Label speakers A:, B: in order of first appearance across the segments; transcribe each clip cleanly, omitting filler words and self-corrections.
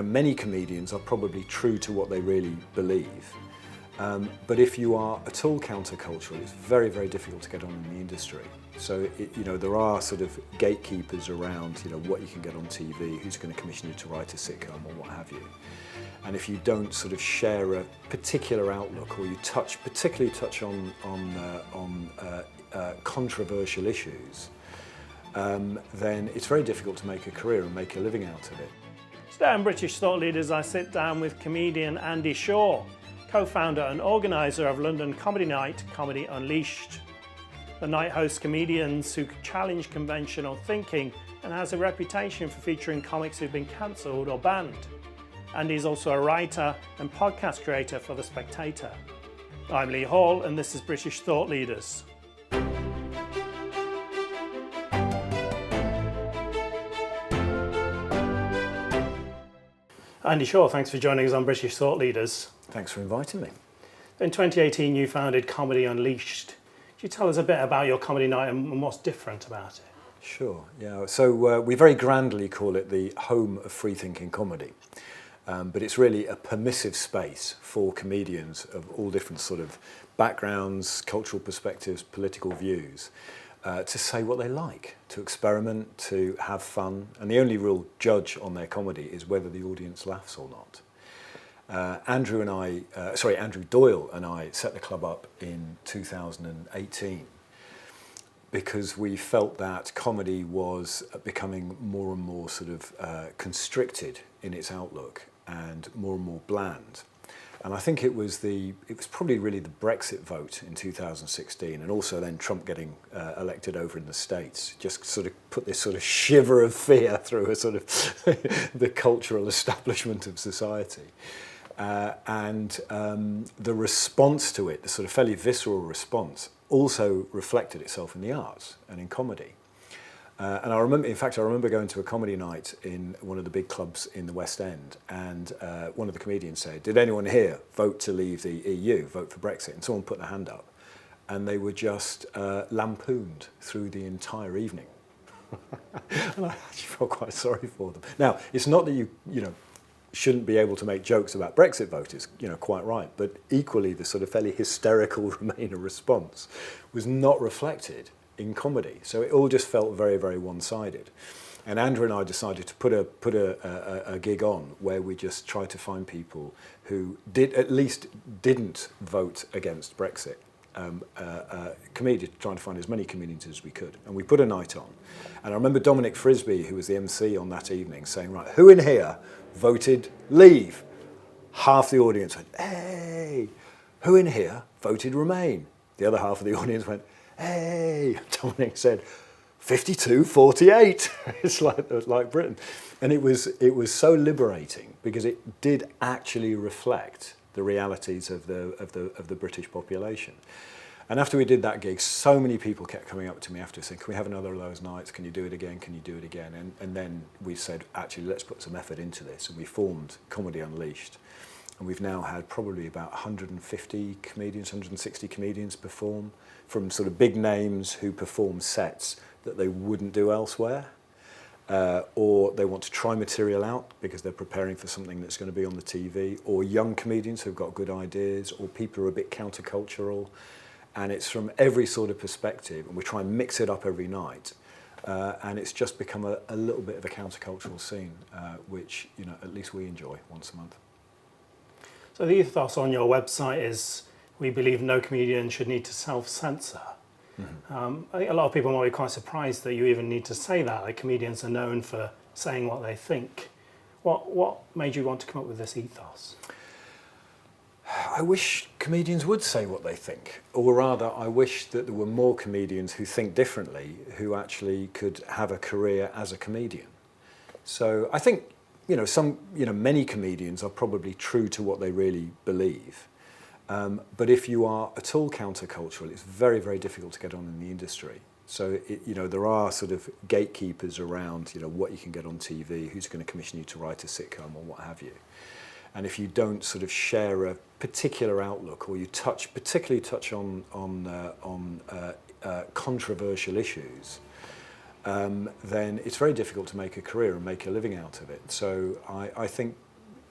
A: many comedians are probably true to what they really believe. But if you are at all countercultural, it's very, very difficult to get on in the industry. So, there are sort of gatekeepers around, what you can get on TV, who's going to commission you to write a sitcom or what have you. And if you don't sort of share a particular outlook, or you particularly touch on controversial issues, then it's very difficult to make a career and make a living out of it.
B: Today on British Thought Leaders, I sit down with comedian Andy Shaw, co-founder and organiser of London comedy night, Comedy Unleashed. The night hosts comedians who challenge conventional thinking and has a reputation for featuring comics who've been cancelled or banned. And he's also a writer and podcast creator for The Spectator. I'm Lee Hall, and this is British Thought Leaders. Andy Shaw, thanks for joining us on British Thought Leaders.
A: Thanks for inviting me.
B: In 2018, you founded Comedy Unleashed. Could you tell us a bit about your comedy night and what's different about it?
A: Sure, yeah. So we very grandly call it the home of free-thinking comedy. But it's really a permissive space for comedians of all different sort of backgrounds, cultural perspectives, political views, to say what they like, to experiment, to have fun. And the only real judge on their comedy is whether the audience laughs or not. Andrew Doyle and I set the club up in 2018 because we felt that comedy was becoming more and more sort of constricted in its outlook and more bland. And I think it was probably really the Brexit vote in 2016, and also then Trump getting elected over in the States, just sort of put this sort of shiver of fear through a sort of the cultural establishment of society. And the response to it, the sort of fairly visceral response, also reflected itself in the arts and in comedy. And I remember going to a comedy night in one of the big clubs in the West End, and one of the comedians said, "Did anyone here vote to leave the EU, vote for Brexit?" And someone put their hand up, and they were just lampooned through the entire evening. And I actually felt quite sorry for them. Now, it's not that you shouldn't be able to make jokes about Brexit voters, quite right, but equally the sort of fairly hysterical Remainer response was not reflected in comedy. So it all just felt very, very one-sided. And Andrew and I decided to put a gig on where we just tried to find people who didn't vote against Brexit. Trying to find as many comedians as we could. And we put a night on. And I remember Dominic Frisby, who was the MC on that evening, saying, "Right, who in here voted leave?" Half the audience went, "Hey!" "Who in here voted remain?" The other half of the audience went, "Hey!" Dominic said, 52-48. It's like Britain. And it was so liberating because it did actually reflect the realities of the British population. And after we did that gig, so many people kept coming up to me after saying, "Can we have another of those nights? Can you do it again? Can you do it again?" And then we said, actually, let's put some effort into this. And we formed Comedy Unleashed. And we've now had probably about 150 comedians, 160 comedians perform, from sort of big names who perform sets that they wouldn't do elsewhere, or they want to try material out because they're preparing for something that's going to be on the TV, or young comedians who've got good ideas, or people who are a bit countercultural. And it's from every sort of perspective, and we try and mix it up every night. And it's just become a little bit of a countercultural scene, which at least we enjoy once a month.
B: So the ethos on your website is, we believe no comedian should need to self-censor. Mm-hmm. I think a lot of people might be quite surprised that you even need to say that. Like, comedians are known for saying what they think. What made you want to come up with this ethos?
A: I wish comedians would say what they think, or rather, I wish that there were more comedians who think differently, who actually could have a career as a comedian. So I think, many comedians are probably true to what they really believe. But if you are at all countercultural, it's very, very difficult to get on in the industry. So, there are sort of gatekeepers around, what you can get on TV, who's going to commission you to write a sitcom or what have you. And if you don't sort of share a particular outlook, or you particularly touch on controversial issues, then it's very difficult to make a career and make a living out of it. So I think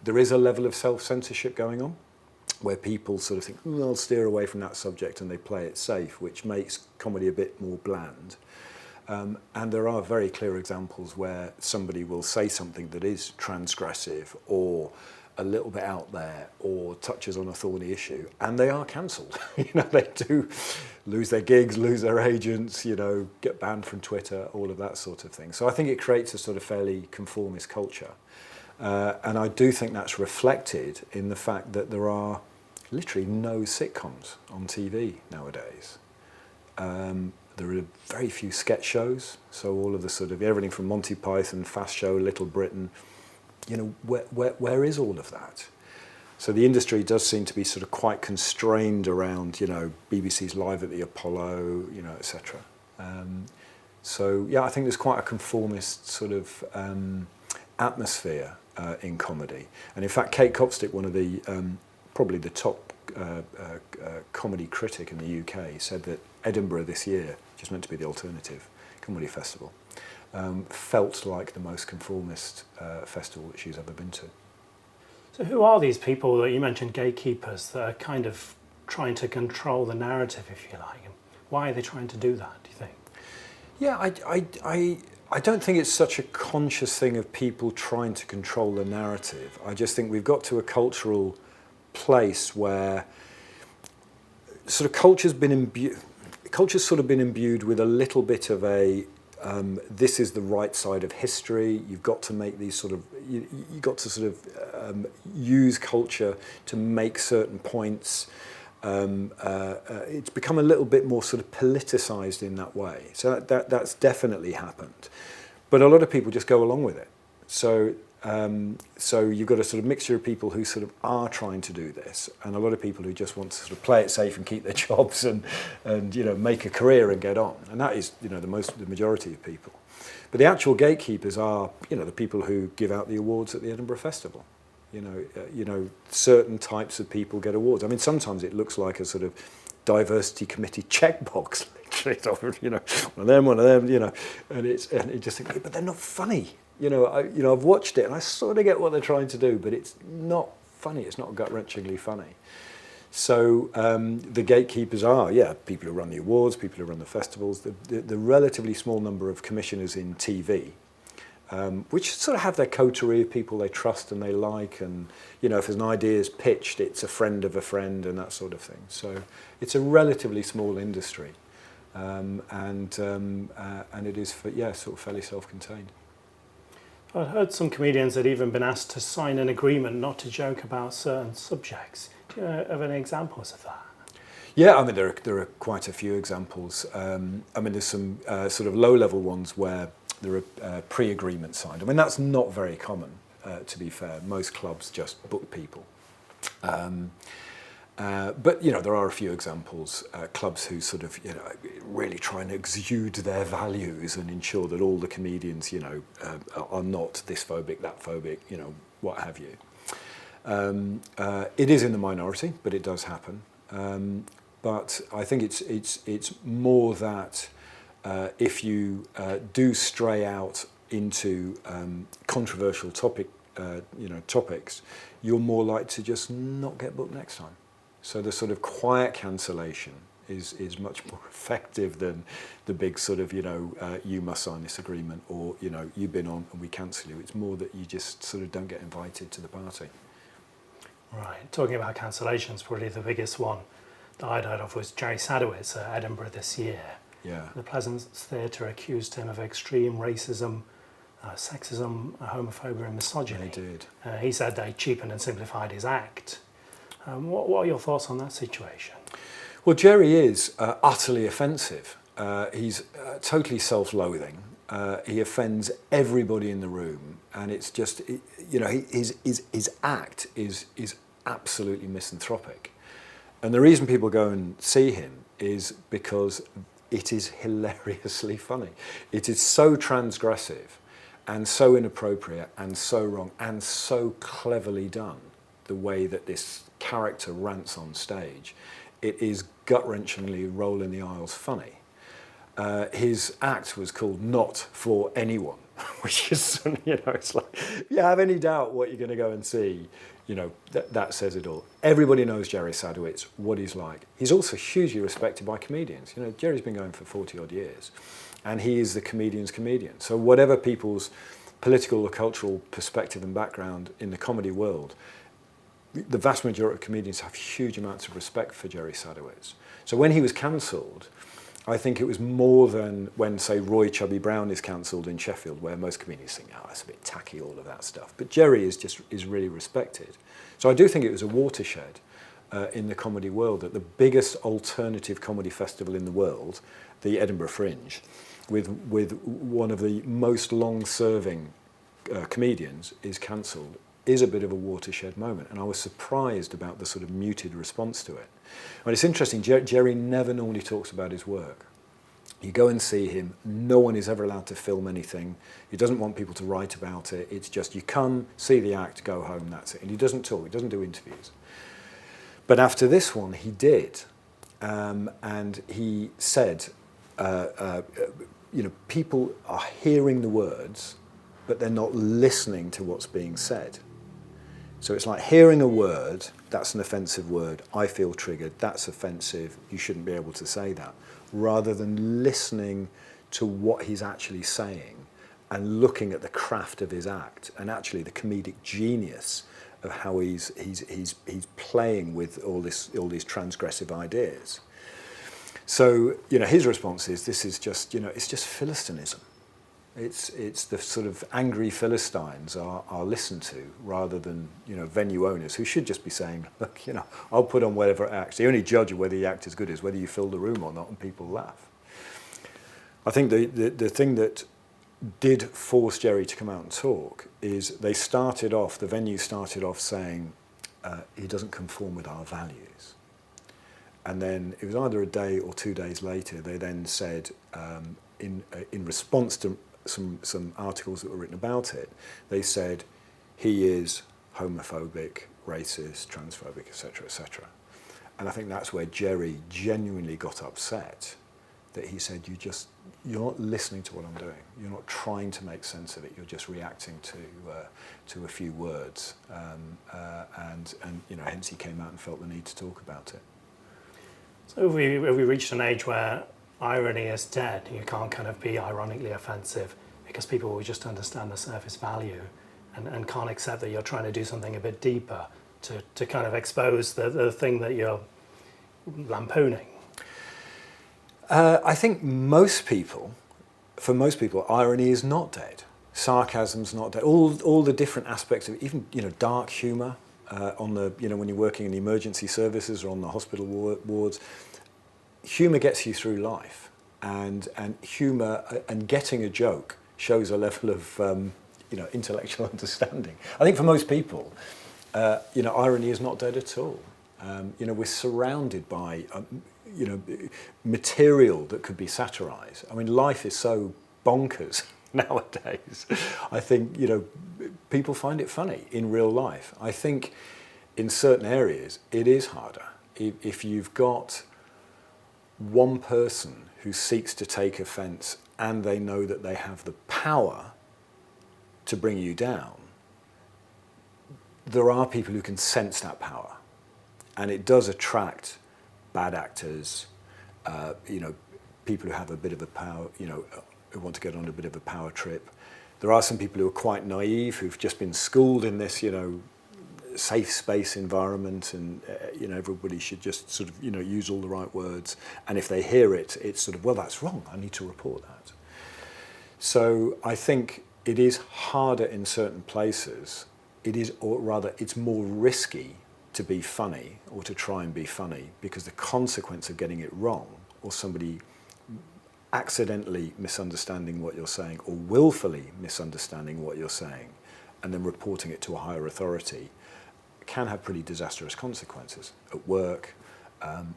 A: there is a level of self-censorship going on, where people sort of think, I'll steer away from that subject, and they play it safe, which makes comedy a bit more bland. And there are very clear examples where somebody will say something that is transgressive or a little bit out there or touches on a thorny issue, and they are cancelled. They do lose their gigs, lose their agents, get banned from Twitter, all of that sort of thing. So I think it creates a sort of fairly conformist culture. And I do think that's reflected in the fact that there are literally no sitcoms on TV nowadays. There are very few sketch shows, so all of the sort of everything from Monty Python, Fast Show, Little Britain, where is all of that? So the industry does seem to be sort of quite constrained around, BBC's Live at the Apollo, etc. So yeah, I think there's quite a conformist sort of atmosphere in comedy. And in fact, Kate Copstick, one of the probably the top comedy critic in the UK, said that Edinburgh this year, which is meant to be the alternative comedy festival, felt like the most conformist festival that she's ever been to.
B: So who are these people that you mentioned, gatekeepers, that are kind of trying to control the narrative, if you like? And why are they trying to do that, do you think?
A: Yeah, I don't think it's such a conscious thing of people trying to control the narrative. I just think we've got to a cultural place where sort of culture's sort of been imbued with a little bit of a this is the right side of history. You've got to make these sort of you've got to sort of use culture to make certain points. It's become a little bit more sort of politicized in that way. So that's definitely happened. But a lot of people just go along with it. So you've got a sort of mixture of people who sort of are trying to do this, and a lot of people who just want to sort of play it safe and keep their jobs and make a career and get on. And that is the majority of people. But the actual gatekeepers are the people who give out the awards at the Edinburgh Festival. Certain types of people get awards. I mean, sometimes it looks like a sort of diversity committee checkbox, literally. One of them, and it just think, but they're not funny. I've watched it and I sort of get what they're trying to do, but it's not funny. It's not gut-wrenchingly funny. So the gatekeepers are, people who run the awards, people who run the festivals, the relatively small number of commissioners in TV, which sort of have their coterie of people they trust and they like, and if there's an idea is pitched, it's a friend of a friend and that sort of thing. So it's a relatively small industry, and it is sort of fairly self-contained.
B: I've heard some comedians had even been asked to sign an agreement not to joke about certain subjects. Do you have any examples of that?
A: Yeah, I mean, there are quite a few examples. There's some sort of low-level ones where there are pre-agreements signed. I mean, that's not very common, to be fair. Most clubs just book people. But there are a few examples, clubs who sort of really try and exude their values and ensure that all the comedians are not this phobic, that phobic, what have you. It is in the minority, but it does happen. But I think it's more that if you do stray out into controversial topics, you're more likely to just not get booked next time. So the sort of quiet cancellation is much more effective than the big sort of, you must sign this agreement, or, you've been on and we cancel you. It's more that you just sort of don't get invited to the party.
B: Right. Talking about cancellations, probably the biggest one that I'd heard of was Jerry Sadowitz at Edinburgh this year.
A: Yeah.
B: The Pleasance Theatre accused him of extreme racism, sexism, homophobia and misogyny.
A: They did.
B: He said they cheapened and simplified his act. What are your thoughts on that situation?
A: Well, Jerry is utterly offensive. He's totally self-loathing. He offends everybody in the room, and it's just, his act is absolutely misanthropic. And the reason people go and see him is because it is hilariously funny. It is so transgressive and so inappropriate and so wrong and so cleverly done, the way that this character rants on stage. It is gut-wrenchingly roll in the aisles funny. His act was called Not For Anyone, which is, it's like, if you have any doubt what you're going to go and see, that says it all. Everybody knows Gerry Sadowitz, what he's like. He's also hugely respected by comedians. Gerry's been going for 40 odd years, and he is the comedian's comedian. So whatever people's political or cultural perspective and background in the comedy world, the vast majority of comedians have huge amounts of respect for Gerry Sadowitz. So when he was cancelled, I think it was more than when, say, Roy Chubby Brown is cancelled in Sheffield, where most comedians think, oh, it's a bit tacky, all of that stuff. But Gerry is really respected. So I do think it was a watershed in the comedy world, that the biggest alternative comedy festival in the world, the Edinburgh Fringe, with one of the most long-serving comedians, is cancelled, is a bit of a watershed moment. And I was surprised about the sort of muted response to it. Well, it's interesting, Gerry never normally talks about his work. You go and see him, no one is ever allowed to film anything. He doesn't want people to write about it. It's just, you come, see the act, go home, that's it. And he doesn't talk, he doesn't do interviews. But after this one, he did. And he said, people are hearing the words, but they're not listening to what's being said. So it's like hearing a word, that's an offensive word, I feel triggered, that's offensive, you shouldn't be able to say that, rather than listening to what he's actually saying and looking at the craft of his act and actually the comedic genius of how he's playing with all these transgressive ideas. So, his response is, this is just, it's just Philistinism. It's the sort of angry Philistines are listened to, rather than, venue owners who should just be saying, look, I'll put on whatever acts. The only judge of whether the act is good is whether you fill the room or not and people laugh. I think the thing that did force Gerry to come out and talk is the venue started off saying, he doesn't conform with our values. And then it was either a day or 2 days later, they then said, in response to some articles that were written about it, they said he is homophobic, racist, transphobic, etc., etc. And I think that's where Gerry genuinely got upset, that he said, you're not listening to what I'm doing. You're not trying to make sense of it. You're just reacting to a few words. And hence he came out and felt the need to talk about it.
B: So have we reached an age where irony is dead? You can't kind of be ironically offensive because people will just understand the surface value and can't accept that you're trying to do something a bit deeper to kind of expose the thing that you're lampooning.
A: I think for most people, irony is not dead. Sarcasm's not dead. All the different aspects of it, even dark humour on the when you're working in the emergency services or on the hospital wards, humour gets you through life, and humour and getting a joke shows a level of intellectual understanding. I think for most people, irony is not dead at all. We're surrounded by material that could be satirised. I mean, life is so bonkers nowadays. I think people find it funny in real life. I think in certain areas it is harder. If you've got one person who seeks to take offence and they know that they have the power to bring you down, there are people who can sense that power, and it does attract bad actors, people who have a bit of a power, who want to get on a bit of a power trip. There are some people who are quite naive, who've just been schooled in this, safe space environment, and everybody should just sort of use all the right words, and if they hear it, it's sort of, well, that's wrong, I need to report that. So I think it is harder in certain places. It's more risky to be funny or to try and be funny, because the consequence of getting it wrong, or somebody accidentally misunderstanding what you're saying or willfully misunderstanding what you're saying and then reporting it to a higher authority, can have pretty disastrous consequences at work,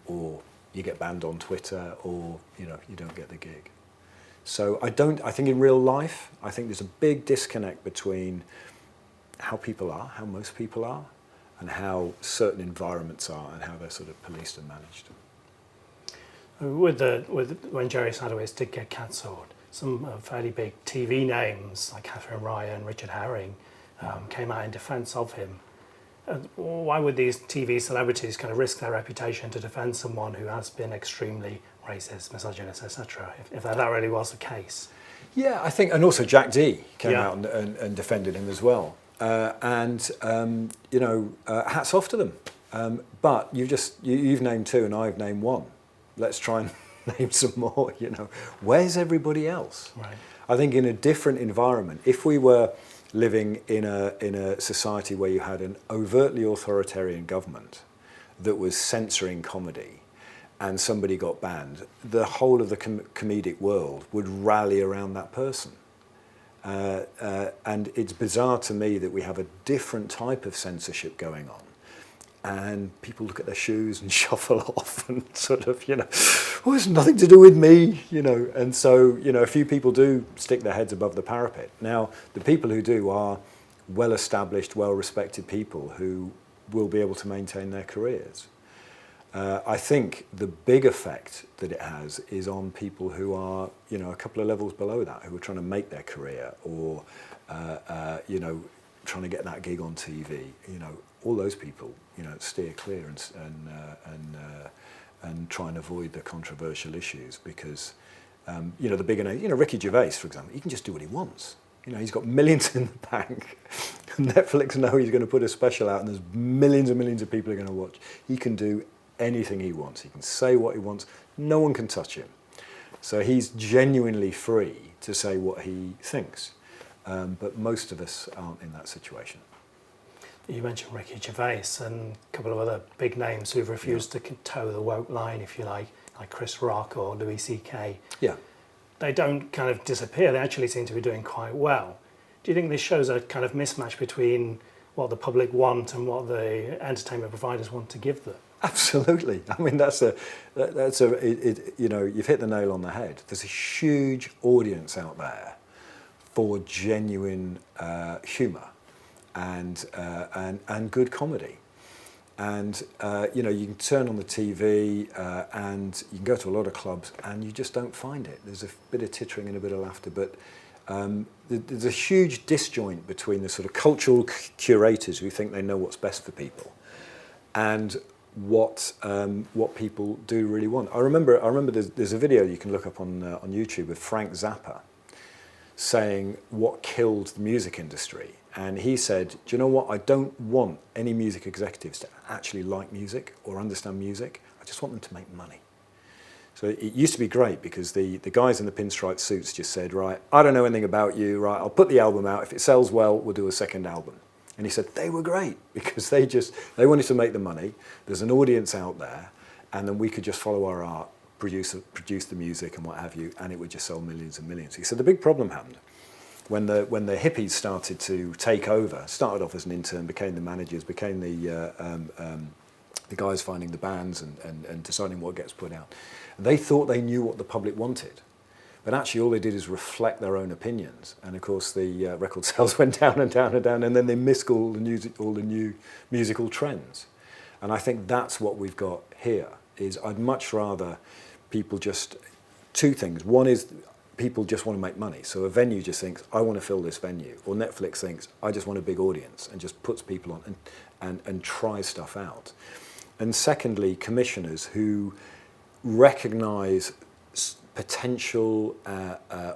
A: or you get banned on Twitter, or you don't get the gig. So I think in real life, I think there's a big disconnect between how people are, how most people are, and how certain environments are, and how they're sort of policed and managed.
B: When Gerry Sadowitz did get cancelled, some fairly big TV names like Catherine Ryan and Richard Herring came out in defence of him. Why would these TV celebrities kind of risk their reputation to defend someone who has been extremely racist, misogynist, etc., if that really was the case?
A: Yeah, I think, and also Jack D came out and defended him as well. Hats off to them. But you've named two and I've named one. Let's try and name some more. Where's everybody else?
B: Right.
A: I think in a different environment, if we were living in a society where you had an overtly authoritarian government that was censoring comedy, and somebody got banned, the whole of the comedic world would rally around that person. And it's bizarre to me that we have a different type of censorship going on. And people look at their shoes and shuffle off and sort of, oh, it's nothing to do with me, And so, a few people do stick their heads above the parapet. Now, the people who do are well-established, well-respected people who will be able to maintain their careers. I think the big effect that it has is on people who are, a couple of levels below that, who are trying to make their career or, trying to get that gig on TV. All those people, steer clear and try and avoid the controversial issues because, the bigger name, Ricky Gervais, for example, he can just do what he wants. He's got millions in the bank. Netflix know he's going to put a special out and there's millions and millions of people are going to watch. He can do anything he wants. He can say what he wants. No one can touch him. So he's genuinely free to say what he thinks. But most of us aren't in that situation.
B: You mentioned Ricky Gervais and a couple of other big names who've refused to toe the woke line, if you like Chris Rock or Louis C.K.
A: Yeah.
B: They don't kind of disappear. They actually seem to be doing quite well. Do you think this shows a kind of mismatch between what the public want and what the entertainment providers want to give them?
A: Absolutely. I mean, you've hit the nail on the head. There's a huge audience out there for genuine humour and good comedy. And, you can turn on the TV and you can go to a lot of clubs and you just don't find it. There's a bit of tittering and a bit of laughter, but there's a huge disjoint between the sort of cultural curators who think they know what's best for people and what people do really want. I remember there's a video you can look up on YouTube of Frank Zappa saying what killed the music industry. And he said, do you know what? I don't want any music executives to actually like music or understand music. I just want them to make money. So it used to be great because the guys in the pinstripe suits just said, right, I don't know anything about you, right, I'll put the album out. If it sells well, we'll do a second album. And he said they were great because they wanted to make the money. There's an audience out there, and then we could just follow our art, produce the music and what have you, and it would just sell millions and millions. He said the big problem happened when the hippies started to take over. Started off as an intern, became the managers, became the guys finding the bands and deciding what gets put out. And they thought they knew what the public wanted. But actually all they did is reflect their own opinions. And of course the record sales went down and down and down, and then they missed all the new musical trends. And I think that's what we've got here, is I'd much rather people just, two things. One is people just want to make money. So a venue just thinks, I want to fill this venue. Or Netflix thinks, I just want a big audience, and just puts people on and tries stuff out. And secondly, commissioners who recognise potential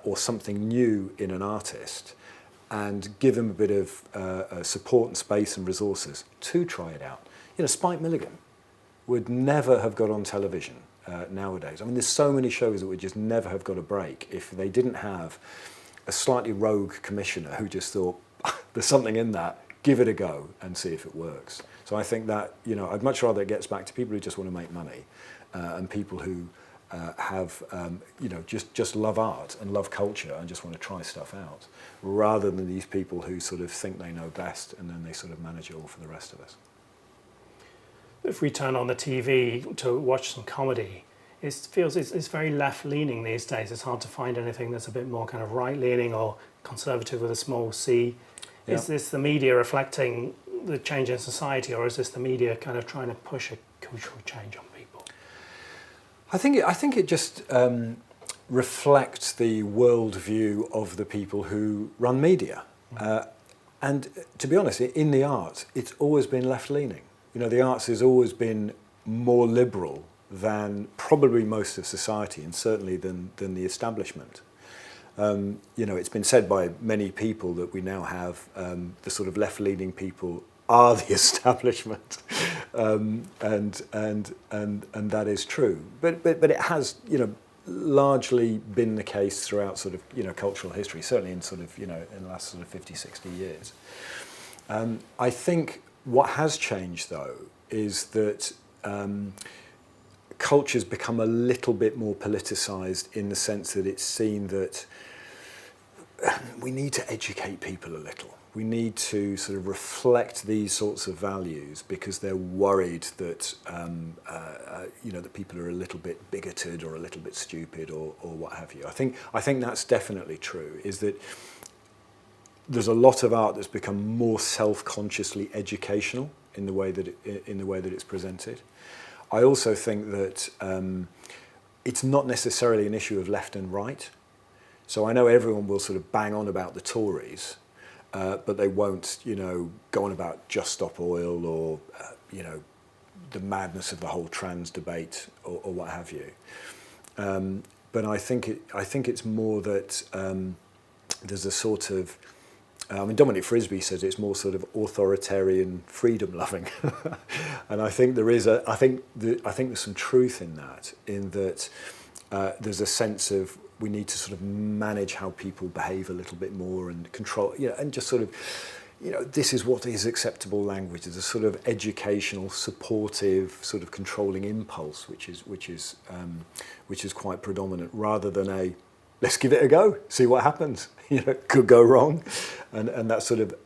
A: or something new in an artist and give them a bit of support and space and resources to try it out. Spike Milligan would never have got on television nowadays. I mean, there's so many shows that would just never have got a break if they didn't have a slightly rogue commissioner who just thought, there's something in that, give it a go and see if it works. So I think that, I'd much rather it gets back to people who just want to make money and people who have, just love art and love culture and just want to try stuff out, rather than these people who sort of think they know best and then they sort of manage it all for the rest of us.
B: If we turn on the TV to watch some comedy, it feels it's very left-leaning these days. It's hard to find anything that's a bit more kind of right-leaning or conservative with a small c. Yeah. Is this the media reflecting the change in society, or is this the media kind of trying to push a cultural change on people?
A: I think it just reflect the worldview of the people who run media. And to be honest, in the arts, it's always been left-leaning. You know, the arts has always been more liberal than probably most of society, and certainly than the establishment. You know, it's been said by many people that we now have the sort of left-leaning people are the establishment, and that is true. But it has, you know, largely been the case throughout sort of, you know, cultural history, certainly in sort of, you know, in the last sort of 50, 60 years. I think what has changed though is that culture's become a little bit more politicized in the sense that it's seen that we need to educate people a little. We need to sort of reflect these sorts of values because they're worried that you know, that people are a little bit bigoted or a little bit stupid or what have you. I think that's definitely true. Is that there's a lot of art that's become more self-consciously educational in the way that it's presented. I also think that it's not necessarily an issue of left and right. So I know everyone will sort of bang on about the Tories. But they won't, you know, go on about Just Stop Oil or, you know, the madness of the whole trans debate or what have you. But I think it's more that there's a sort of, I mean, Dominic Frisby says it's more sort of authoritarian freedom loving, and I think there is I think there's some truth in that, there's a sense of we need to sort of manage how people behave a little bit more and control, you know, and just sort of, you know, this is what is acceptable language. There's a sort of educational, supportive, sort of controlling impulse, which is quite predominant, rather than a let's give it a go, see what happens. You know, could go wrong, and that sort of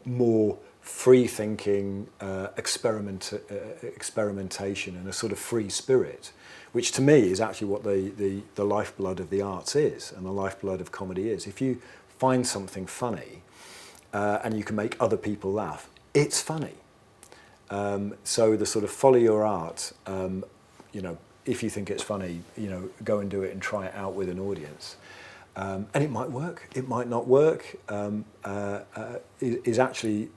A: more free thinking, experimentation, and a sort of free spirit, which to me is actually what the lifeblood of the arts is, and the lifeblood of comedy is. If you find something funny and you can make other people laugh, it's funny. So the sort of follow your art, you know, if you think it's funny, you know, go and do it and try it out with an audience. And it might work, it might not work, is actually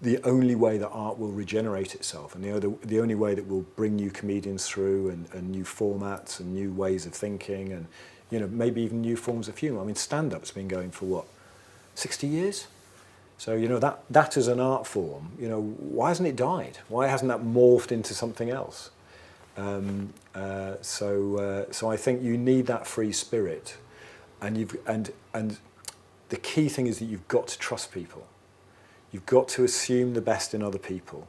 A: the only way that art will regenerate itself, and the only way that will bring new comedians through, and new formats and new ways of thinking, and, you know, maybe even new forms of humour. I mean, stand-up's been going for what, 60 years? So, you know, that as an art form, you know, why hasn't it died? Why hasn't that morphed into something else? So I think you need that free spirit, and the key thing is that you've got to trust people. You've got to assume the best in other people,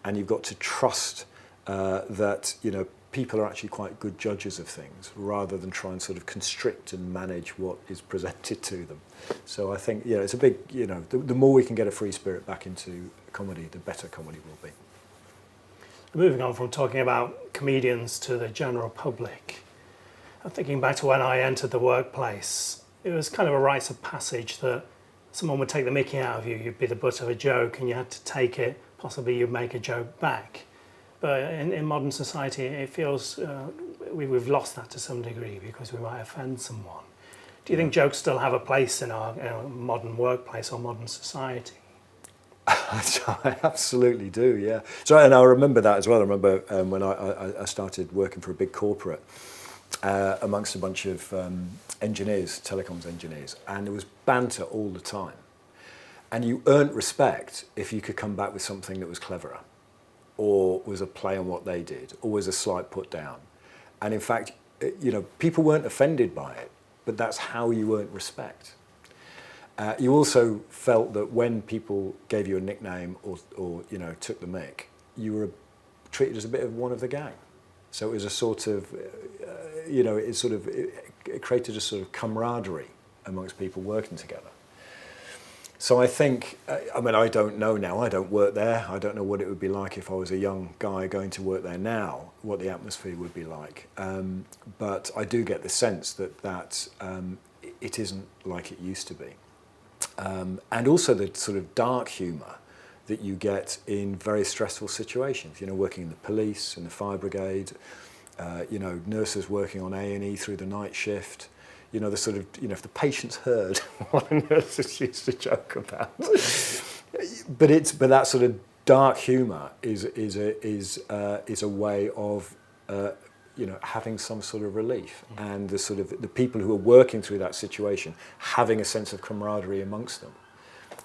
A: and you've got to trust that, you know, people are actually quite good judges of things, rather than try and sort of constrict and manage what is presented to them. So I think, you know, it's a big, you know, the more we can get a free spirit back into comedy, the better comedy will be.
B: Moving on from talking about comedians to the general public, I'm thinking back to when I entered the workplace. It was kind of a rite of passage that someone would take the mickey out of you, you'd be the butt of a joke, and you had to take it, possibly you'd make a joke back. But in modern society, it feels we've lost that to some degree because we might offend someone. Do you think jokes still have a place in our modern workplace or modern society?
A: I absolutely do, yeah. So, and I remember that as well. I remember when I started working for a big corporate amongst a bunch of engineers, telecoms engineers, and there was banter all the time. And you earned respect if you could come back with something that was cleverer, or was a play on what they did, or was a slight put down. And in fact, you know, people weren't offended by it, but that's how you earned respect. You also felt that when people gave you a nickname or you know, took the mick, you were treated as a bit of one of the gang. So it was a sort of, you know, it created a sort of camaraderie amongst people working together. So I think, I mean, I don't know now, I don't work there, I don't know what it would be like if I was a young guy going to work there now, what the atmosphere would be like. But I do get the sense that it isn't like it used to be. And also the sort of dark humour that you get in very stressful situations, you know, working in the police, in the fire brigade, nurses working on A&E through the night shift. The sort of, if the patients heard what the nurses used to joke about. but that sort of dark humour is a way of, having some sort of relief, and the people who are working through that situation having a sense of camaraderie amongst them.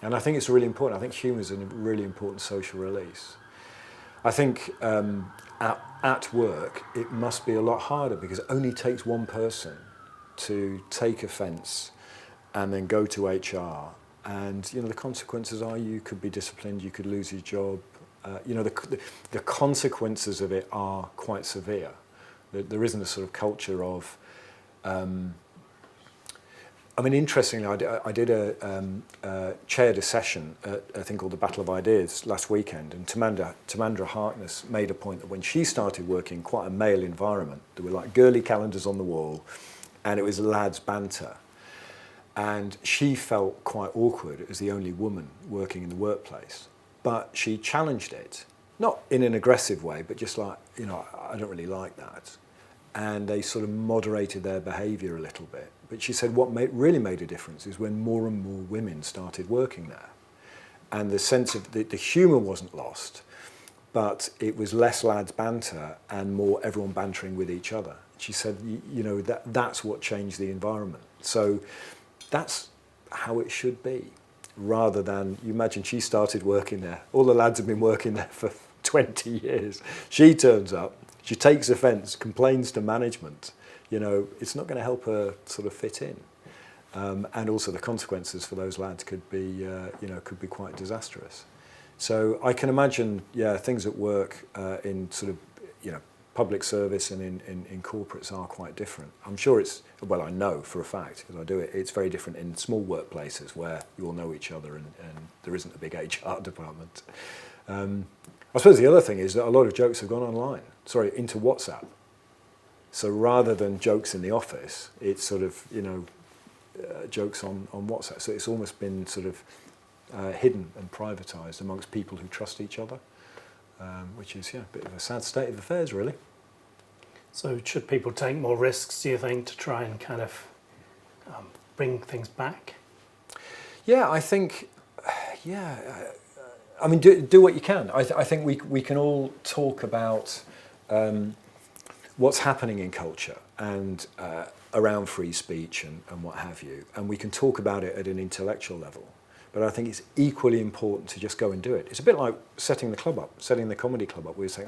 A: And I think it's really important. I think humour is a really important social release. I think at work it must be a lot harder because it only takes one person to take offence and then go to HR, and the consequences are you could be disciplined, you could lose your job. The consequences of it are quite severe. There isn't a sort of culture of. Interestingly, I did chaired a session at a thing called the Battle of Ideas last weekend, and Tamandra Harkness made a point that when she started working in quite a male environment, there were like girly calendars on the wall, and it was lads' banter. And she felt quite awkward as the only woman working in the workplace. But she challenged it, not in an aggressive way, but just like, I don't really like that. And they sort of moderated their behaviour a little bit. But she said what really made a difference is when more and more women started working there. And the sense of the humour wasn't lost, but it was less lads' banter and more everyone bantering with each other. She said, that's what changed the environment. So that's how it should be, rather than, you imagine she started working there. All the lads have been working there for 20 years. She turns up, she takes offence, complains to management. It's not going to help her sort of fit in. And also the consequences for those lads could be quite disastrous. So I can imagine, things at work in sort of, public service and in corporates are quite different. I'm sure I know for a fact, because I do it, it's very different in small workplaces where you all know each other and there isn't a big HR department. I suppose the other thing is that a lot of jokes have gone online, into WhatsApp. So rather than jokes in the office, it's sort of, jokes on WhatsApp. So it's almost been sort of hidden and privatised amongst people who trust each other, which is, a bit of a sad state of affairs, really.
B: So should people take more risks, do you think, to try and kind of bring things back?
A: Yeah, I think, do what you can. I think we can all talk about what's happening in culture and around free speech and what have you, and we can talk about it at an intellectual level. But I think it's equally important to just go and do it. It's a bit like setting the comedy club up. We were saying,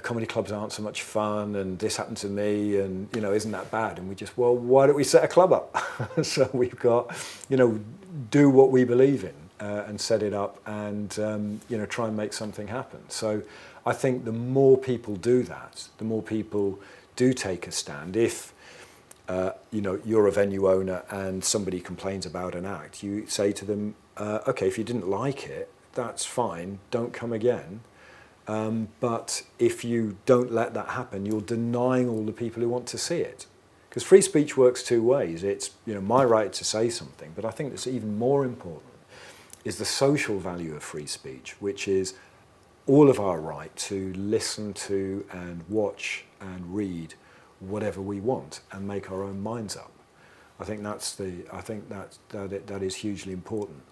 A: comedy clubs aren't so much fun, and this happened to me, and isn't that bad? And we just, why don't we set a club up? So we've got, do what we believe in and set it up, and try and make something happen. So I think the more people do that, the more people do take a stand. If you're a venue owner and somebody complains about an act, you say to them, okay, if you didn't like it, that's fine, don't come again. But if you don't let that happen, you're denying all the people who want to see it. Because free speech works two ways. It's my right to say something, but I think that's even more important is the social value of free speech, which is all of our right to listen to and watch and read whatever we want and make our own minds up. I think that is hugely important.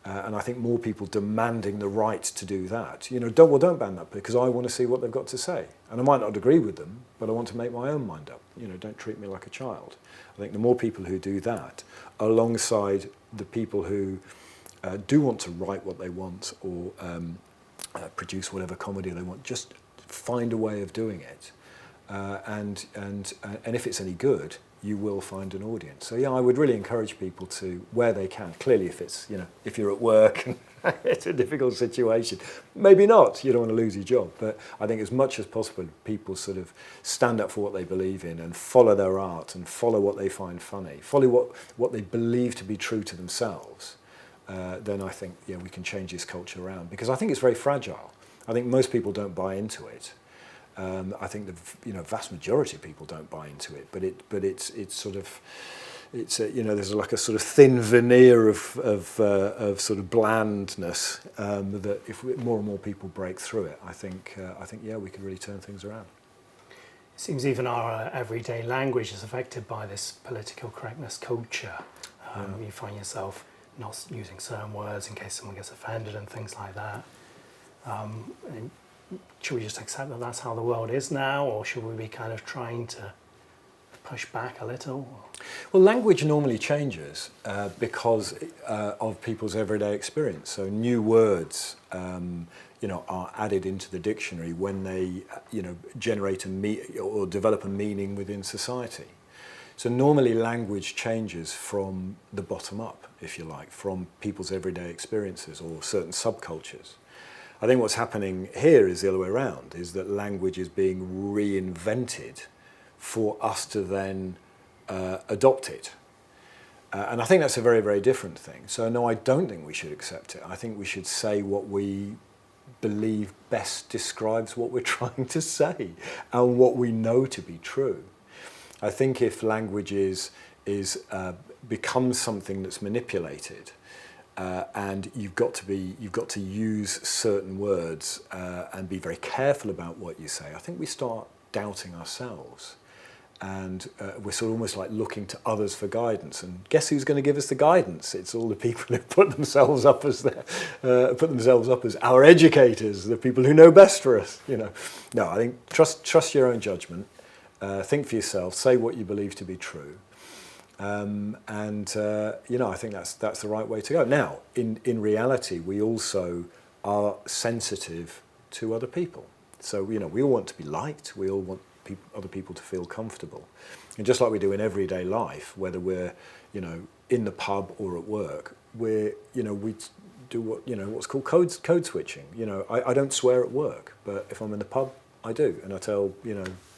A: And I think more people demanding the right to do that. Don't ban that because I want to see what they've got to say. And I might not agree with them, but I want to make my own mind up. Don't treat me like a child. I think the more people who do that, alongside the people who do want to write what they want or produce whatever comedy they want, just find a way of doing it. And if it's any good, you will find an audience. So I would really encourage people to, where they can, clearly if it's, if you're at work and it's a difficult situation, maybe not, you don't want to lose your job, but I think as much as possible, people sort of stand up for what they believe in and follow their art and follow what they find funny, follow what they believe to be true to themselves, then I think, we can change this culture around, because I think it's very fragile. I think most people don't buy into it. I think the vast majority of people don't buy into it, but it's sort of there's like a sort of thin veneer of sort of blandness that if more and more people break through it, I think we can really turn things around.
B: Seems even our everyday language is affected by this political correctness culture. You find yourself not using certain words in case someone gets offended and things like that. And should we just accept that that's how the world is now, or should we be kind of trying to push back a little?
A: Well, language normally changes because of people's everyday experience. So new words, are added into the dictionary when they, generate or develop a meaning within society. So normally language changes from the bottom up, if you like, from people's everyday experiences or certain subcultures. I think what's happening here is the other way around, is that language is being reinvented for us to then adopt it. And I think that's a very, very different thing. So no, I don't think we should accept it. I think we should say what we believe best describes what we're trying to say and what we know to be true. I think if language becomes something that's manipulated, and you've got to use certain words and be very careful about what you say, I think we start doubting ourselves. And we're sort of almost like looking to others for guidance. And guess who's going to give us the guidance? It's all the people who put themselves up as our educators, the people who know best for us. No, I think trust your own judgment. Think for yourself. Say what you believe to be true. I think that's the right way to go. Now, in reality, we also are sensitive to other people. So we all want to be liked. We all want other people to feel comfortable, and just like we do in everyday life, whether we're in the pub or at work, we do what's called code switching. I don't swear at work, but if I'm in the pub, I do, and I tell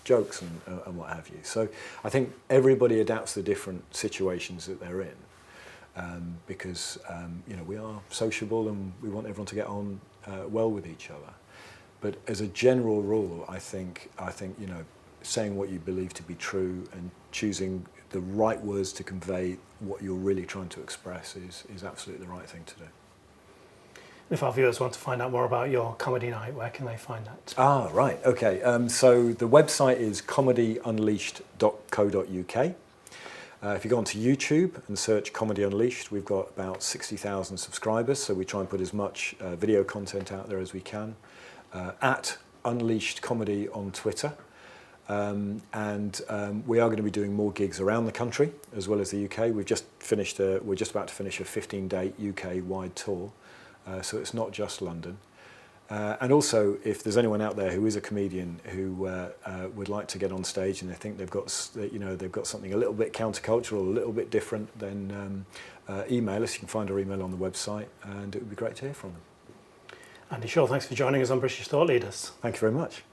A: jokes and what have you. So I think everybody adapts to the different situations that they're in, because we are sociable and we want everyone to get on well with each other. But as a general rule, I think saying what you believe to be true and choosing the right words to convey what you're really trying to express is absolutely the right thing to do.
B: If our viewers want to find out more about your comedy night, where can they find that?
A: Right, okay. So the website is comedyunleashed.co.uk. If you go onto YouTube and search Comedy Unleashed, we've got about 60,000 subscribers, so we try and put as much video content out there as we can. At Unleashed Comedy on Twitter. We are going to be doing more gigs around the country as well as the UK. We're just about to finish a 15-day UK-wide tour, so it's not just London. And also, if there's anyone out there who is a comedian who would like to get on stage and they think they've got something a little bit countercultural, a little bit different, then email us. You can find our email on the website, and it would be great to hear from them.
B: Andy Shaw, thanks for joining us on British Thought Leaders.
A: Thank you very much.